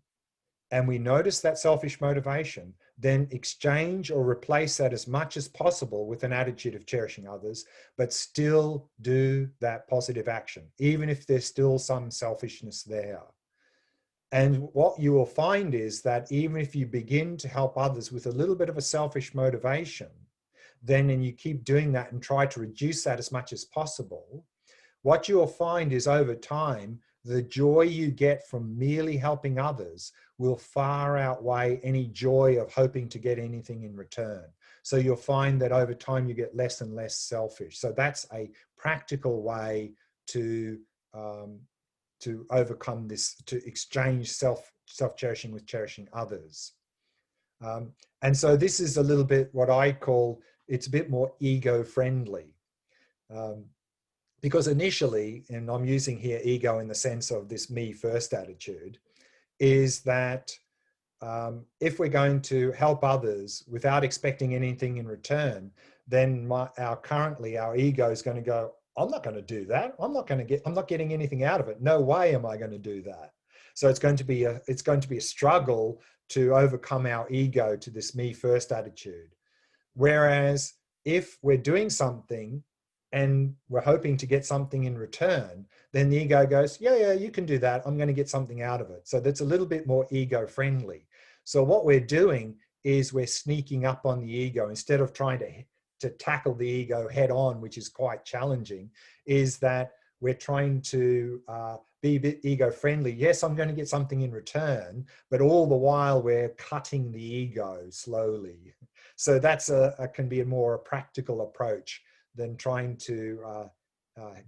and we notice that selfish motivation, then exchange or replace that as much as possible with an attitude of cherishing others, but still do that positive action, even if there's still some selfishness there. And what you will find is that even if you begin to help others with a little bit of a selfish motivation, then and you keep doing that and try to reduce that as much as possible, what you'll find is over time, the joy you get from merely helping others will far outweigh any joy of hoping to get anything in return. So you'll find that over time you get less and less selfish. So that's a practical way to overcome this, to exchange self-cherishing with cherishing others. And so this is a little bit what I call, it's a bit more ego-friendly. Because initially, and I'm using here ego in the sense of this me first attitude, is that if we're going to help others without expecting anything in return, then our ego is going to go, I'm not going to do that. I'm not getting anything out of it. No way am I going to do that. So it's going to be a struggle to overcome our ego to this me first attitude. Whereas if we're doing something and we're hoping to get something in return, then the ego goes, yeah, you can do that. I'm going to get something out of it. So that's a little bit more ego friendly. So what we're doing is we're sneaking up on the ego instead of trying to tackle the ego head on, which is quite challenging, is that we're trying to be a bit ego friendly. Yes, I'm going to get something in return, but all the while we're cutting the ego slowly. So that's can be a more practical approach than trying to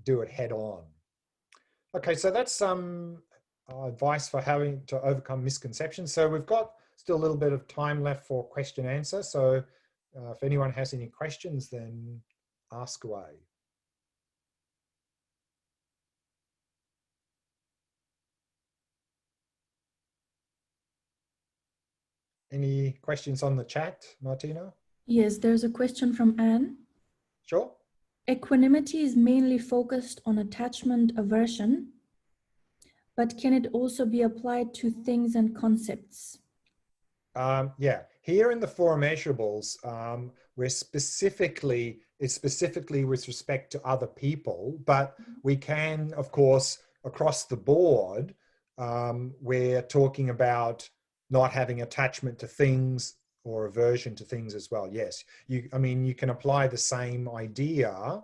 do it head on. Okay, so that's some advice for having to overcome misconceptions. So we've got still a little bit of time left for question answer. So if anyone has any questions, then ask away. Any questions on the chat, Martina? Yes, there's a question from Anne. Sure. Equanimity is mainly focused on attachment aversion, but can it also be applied to things and concepts? Yeah, here in the four measurables, it's specifically with respect to other people, but we can, of course, across the board, we're talking about not having attachment to things or aversion to things as well. Yes, I mean, you can apply the same idea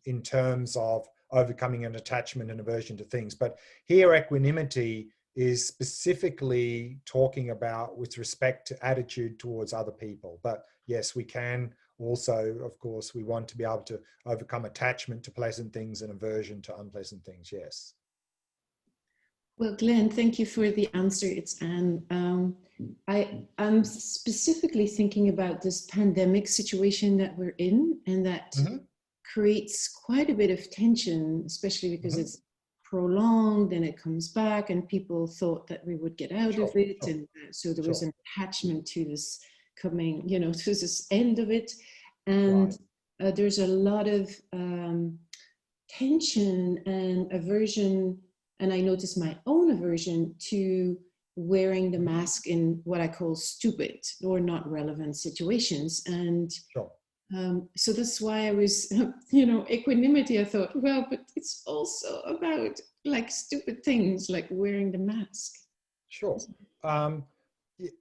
in terms of overcoming an attachment and aversion to things. But here, equanimity is specifically talking about with respect to attitude towards other people. But yes, we can also, of course, we want to be able to overcome attachment to pleasant things and aversion to unpleasant things. Yes. Well, Glenn, thank you for the answer. It's Anne. I'm specifically thinking about this pandemic situation that we're in, and that creates quite a bit of tension, especially because it's prolonged and it comes back, and people thought that we would get out of it. And so there was an attachment to this coming, to this end of it. And there's a lot of tension and aversion. And I noticed my own aversion to wearing the mask in what I call stupid or not relevant situations. And so that's why I was, equanimity. I thought, well, but it's also about like stupid things like wearing the mask. Sure.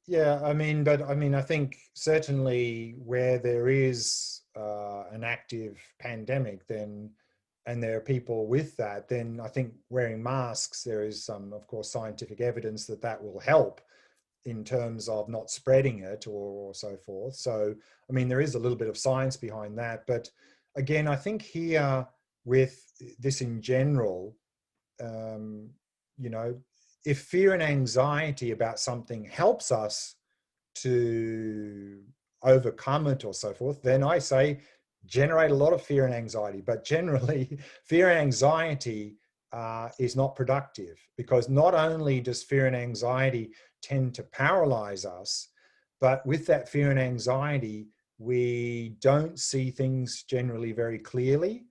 Yeah, I think certainly where there is an active pandemic, then and there are people with that, then I think wearing masks, there is some, of course, scientific evidence that will help in terms of not spreading it or so forth. So, I mean, there is a little bit of science behind that. But again, I think here with this in general, if fear and anxiety about something helps us to overcome it or so forth, then I say generate a lot of fear and anxiety. But generally, fear and anxiety is not productive, because not only does fear and anxiety tend to paralyze us, but with that fear and anxiety, we don't see things generally very clearly.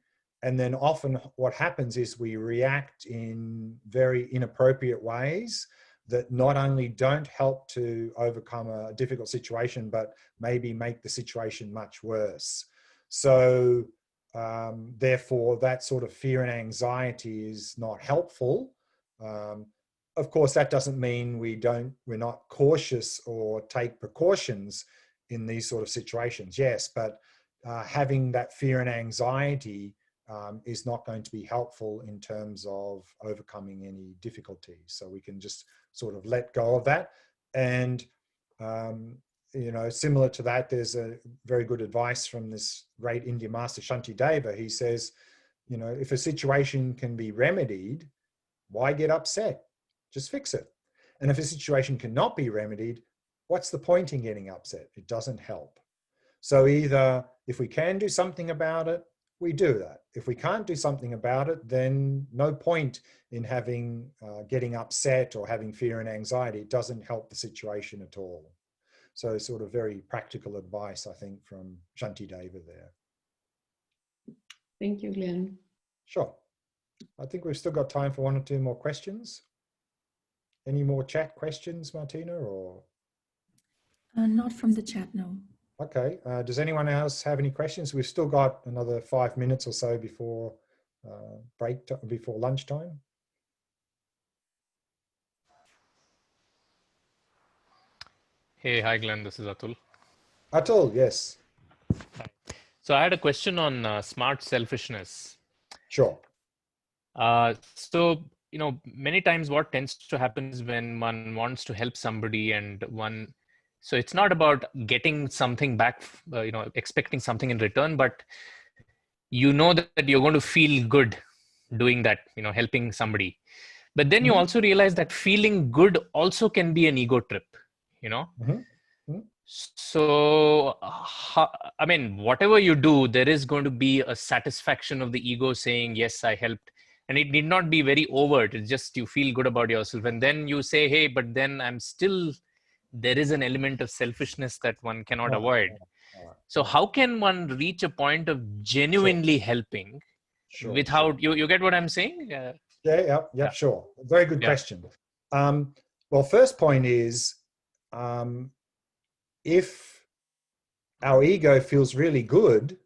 And then often what happens is we react in very inappropriate ways that not only don't help to overcome a difficult situation, but maybe make the situation much worse. So therefore, that sort of fear and anxiety is not helpful. of course, that doesn't mean we're not cautious or take precautions in these sort of situations. Yes, but having that fear and anxiety is not going to be helpful in terms of overcoming any difficulties. So we can just sort of let go of that. And, you know, similar to that, there's a very good advice from this great Indian master, Shantideva. He says, you know, if a situation can be remedied, why get upset? Just fix it. And if a situation cannot be remedied, what's the point in getting upset? It doesn't help. So either if we can do something about it, we do that. If we can't do something about it, then no point in having getting upset or having fear and anxiety. It doesn't help the situation at all. So sort of very practical advice, I think, from Shantideva there. Thank you, Glenn. Sure. I think we've still got time for one or two more questions. Any more chat questions, Martina, or? Not from the chat, no. Okay. Does anyone else have any questions? We've still got another 5 minutes or so before before lunchtime. Hey, hi Glenn, this is Atul. Atul, yes. Hi. So I had a question on smart selfishness. Sure. So, you know, many times what tends to happen is when one wants to help somebody so it's not about getting something back, you know, expecting something in return, but you know that you're going to feel good doing that, you know, helping somebody. But then you also realize that feeling good also can be an ego trip, you know? So, I mean, whatever you do, there is going to be a satisfaction of the ego saying, yes, I helped. And it need not be very overt. It's just you feel good about yourself. And then you say, hey, but then there is an element of selfishness that one cannot avoid. So how can one reach a point of genuinely helping without, you get what I'm saying? Yeah, sure. Very good question. Well, first point is, if our ego feels really good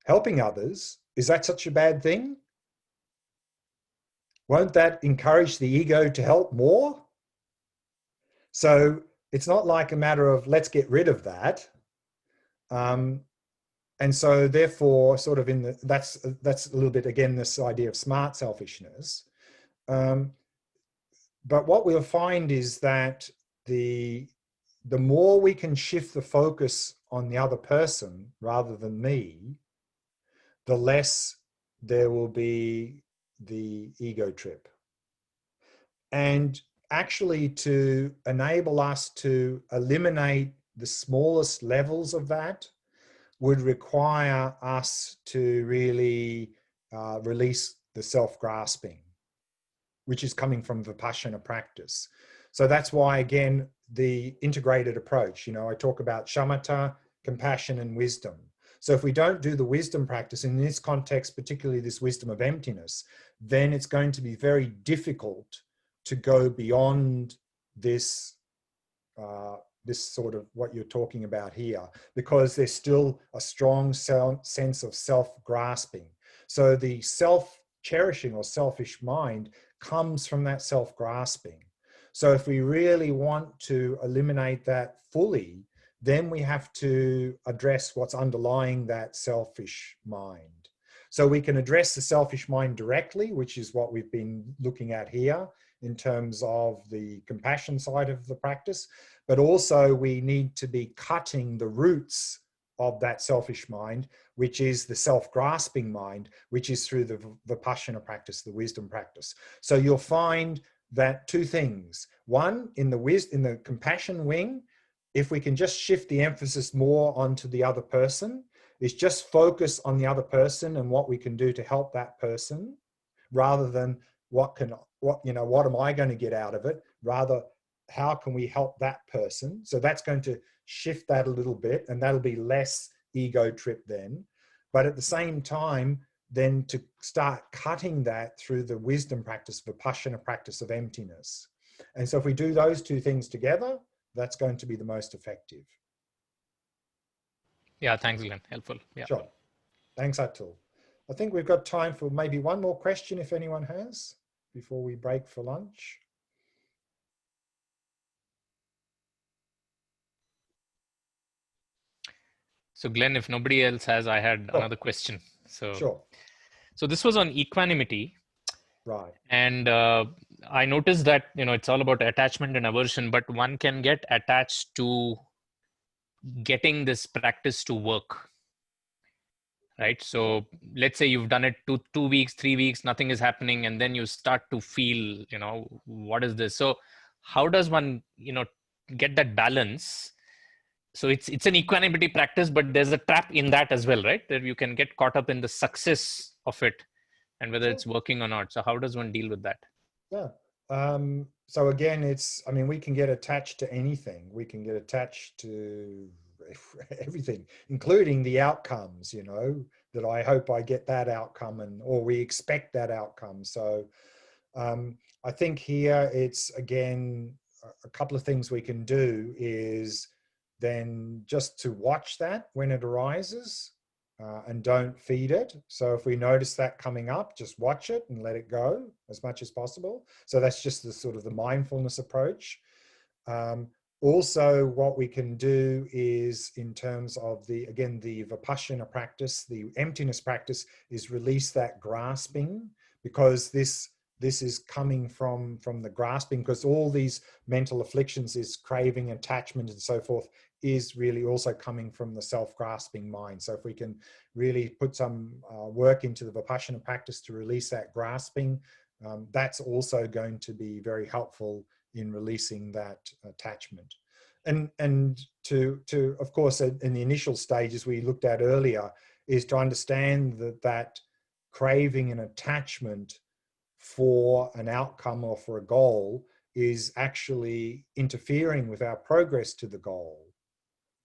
helping others, is that such a bad thing? Won't that encourage the ego to help more? So it's not like a matter of let's get rid of that. And so therefore, sort of that's a little bit, again, this idea of smart selfishness. But what we'll find is that the more we can shift the focus on the other person rather than me, the less there will be the ego trip. And actually, to enable us to eliminate the smallest levels of that would require us to really release the self-grasping, which is coming from Vipassana practice. So that's why, again, the integrated approach, you know, I talk about shamatha, compassion, and wisdom. So if we don't do the wisdom practice, in this context, particularly this wisdom of emptiness, then it's going to be very difficult to go beyond this this sort of what you're talking about here, because there's still a strong sense of self-grasping. So the self-cherishing or selfish mind comes from that self-grasping. So if we really want to eliminate that fully, then we have to address what's underlying that selfish mind. So we can address the selfish mind directly, which is what we've been looking at here in terms of the compassion side of the practice, but also we need to be cutting the roots of that selfish mind, which is the self-grasping mind, which is through the Vipassana practice, the wisdom practice. So you'll find that two things. One, in the compassion wing, if we can just shift the emphasis more onto the other person, is just focus on the other person and what we can do to help that person, rather than what am I going to get out of it? Rather, how can we help that person? So that's going to shift that a little bit, and that'll be less ego trip then. But at the same time, then to start cutting that through the wisdom practice, Vipassana practice of emptiness. And so if we do those two things together, that's going to be the most effective. Yeah, thanks, Glenn. Helpful. Yeah. Sure. Thanks, Atul. I think we've got time for maybe one more question if anyone has, before we break for lunch. So Glenn, if nobody else has, I had Sure. another question. Sure. So this was on equanimity. Right. And I noticed that, it's all about attachment and aversion, but one can get attached to getting this practice to work, right? So let's say you've done it 2 weeks, 3 weeks, nothing is happening, and then you start to feel, what is this? So how does one, get that balance? So it's an equanimity practice, but there's a trap in that as well, right? That you can get caught up in the success of it and whether it's working or not. So how does one deal with that? Yeah. So again, we can get attached to anything. We can get attached to everything, including the outcomes, that I hope I get that outcome or we expect that outcome. So I think here it's, again, a couple of things we can do is then just to watch that when it arises and don't feed it. So if we notice that coming up, just watch it and let it go as much as possible. So that's just the sort of the mindfulness approach. Also, what we can do is, in terms of the vipassana practice, the emptiness practice, is release that grasping, because this is coming from the grasping, because all these mental afflictions, is craving, attachment, and so forth, is really also coming from the self-grasping mind. So if we can really put some work into the vipassana practice to release that grasping, that's also going to be very helpful in releasing that attachment. And to of course, in the initial stages we looked at earlier, is to understand that craving and attachment for an outcome or for a goal is actually interfering with our progress to the goal.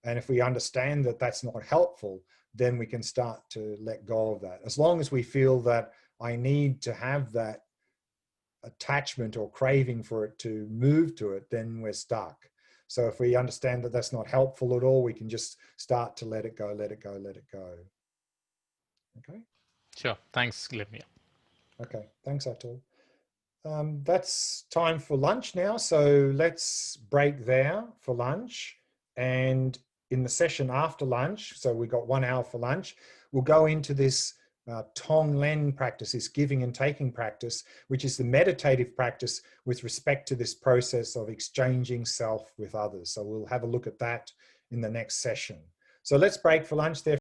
And if we understand that that's not helpful, then we can start to let go of that. As long as we feel that I need to have that attachment or craving for it to move to it, then we're stuck. So if we understand that that's not helpful at all, we can just start to let it go, let it go, let it go. Okay? Sure. Thanks, Glenn. Yeah. Okay. Thanks, Atul. That's time for lunch now. So let's break there for lunch. And in the session after lunch, so we got 1 hour for lunch, we'll go into this Tonglen practice, this giving and taking practice, which is the meditative practice with respect to this process of exchanging self with others. So we'll have a look at that in the next session. So let's break for lunch there.